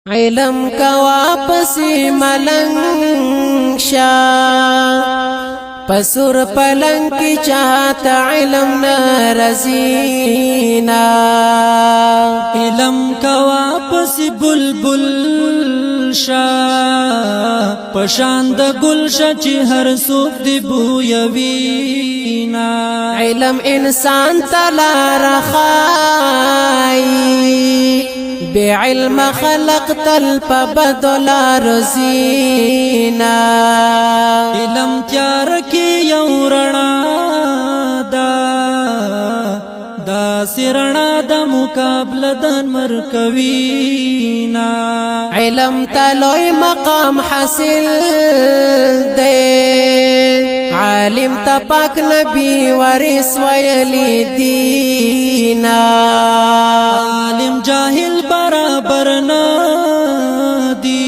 علم کا واپسی ملنگ شا پسور پلنگ کی چاہتا علم نرزینا علم کا واپسی بلبل شا پشاند گل شا چی ہر سوک دی بویوینا علم انسان تلا رخائی بے علم خلق تلپ بدلا رزینا علم تیار کی یو رنا دا سرنا دا مقابل دن مرکوینا علم تلوی مقام حاصل دے عالم تا پاک نبی ورس ویلی دینا عالم جاہل برابر نہ دی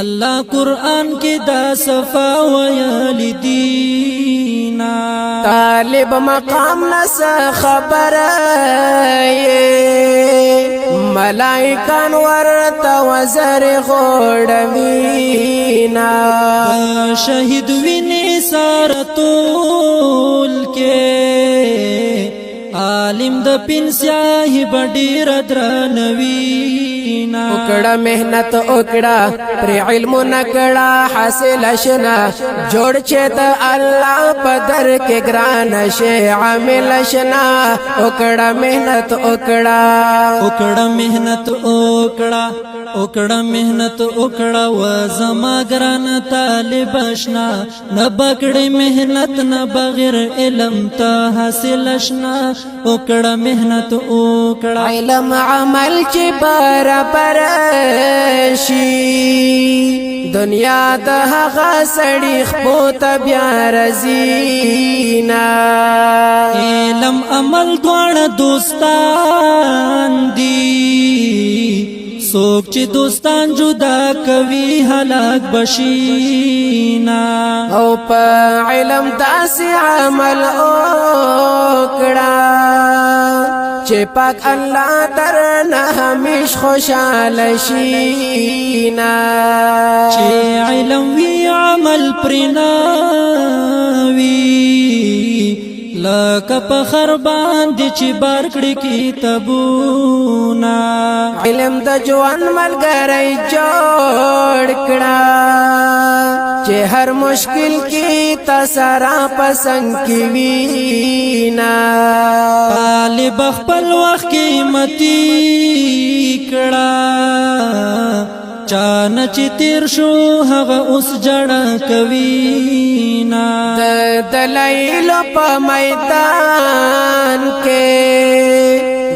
اللہ قرآن کی دا صفا ویلی دینا طالب مقام نسا خبر ملائکان ورطا وزر غوڑوینا شہید وینی سارتول کے عالم د پین سیاہی بڑی ردرانوینا اکڑا محنت اکڑا پر علم نکڑا حاصل شنا جوڑ چیتا اللہ پدر کے گران شے عامل شنا اکڑا محنت اکڑا اکڑا محنت اکڑا اکڑا محنت اکڑا وزما گران طالب اشنا نبکڑی محنت نبغیر علم تا حاصل اشنا اکڑا محنت اکڑا علم عمل چی برابر شی دنیا دا هغه سړی خپو ته بیا رزینا علم عمل دوان دوستان دی سوک چی دوستان جدا کوي هلاک بشینا او پا علم داسی عمل اوکڑا چی پاک اللہ درنا ہمیش خوشحال شینا چی علم وی عمل پرناوی لکه په خر باندې چې بار کړي کتابونه علم د جوان ملګری جوړ کړه چې هر مشکل کې تسرا پسند کی وینا طالب خپل وخت قیمتي کړه چانه چې تیر شو هغه اوس جړه کوینا دلایل په میدان کې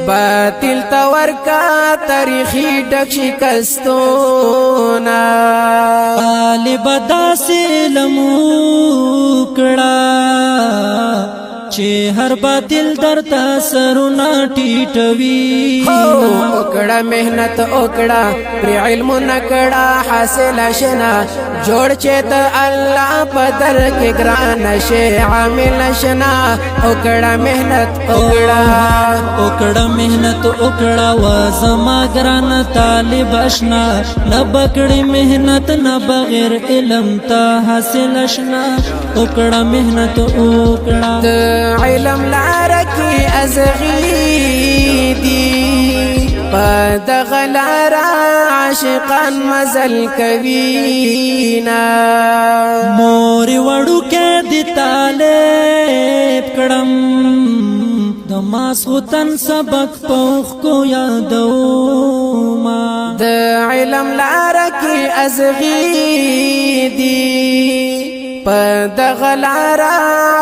باطل تورکا تاریخی ډک شکستونا طالب داسې علم وکړه چې هر باطل درته سرونه ټیټوي اوکړه محنت اوکړه پر علم نکړه حاصل شنا جوړ چیت الله پدر کې ګران شي عامل شنا اوکړه محنت اوکړه اوکړه محنت اوکړه وزما ګران طالب اشنا نبکړي محنت نه بغیر علم ته حاصل شنا اوکړه محنت اوکړه علم لارکی ازغیدی پدغ لارا عاشقان مزل کوینا موری وڑو کے دی طالب کڑم دماس غتن سبق پوخ کو یادوما د علم لارکی ازغیدی پدغ لارا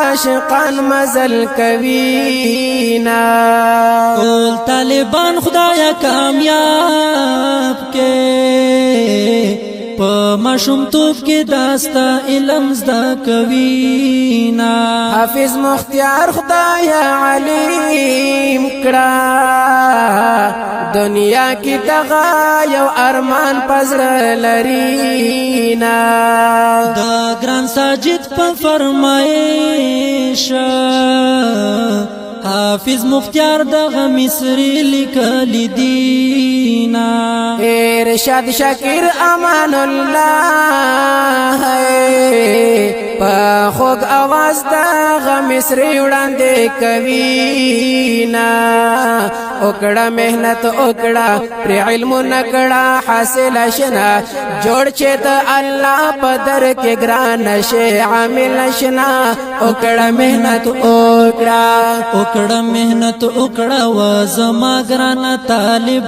عاشقان مزل کوینا ټول طالبان خدایا کامیاب کے پا مشمتوب کی داستا علم زدا کوینا حافظ مختیار خدایا علیم کڑا دنیا کی دغا یو ارمان پزر لرینا دا گران ساجد پا فرمائشا حافظ مختار دغه مصری لیکلی دی نا ارشاد شکر امان الله په خوږ आवाज دا غمسري وړاندې کوي نا وکړه مهنت وکړه پر علم نکړه حاصل شنا جوړ چې ته الله په در کې ګران شي عامل شنا وکړه مهنت وکړه مهنت وکړه و زما ګران طالب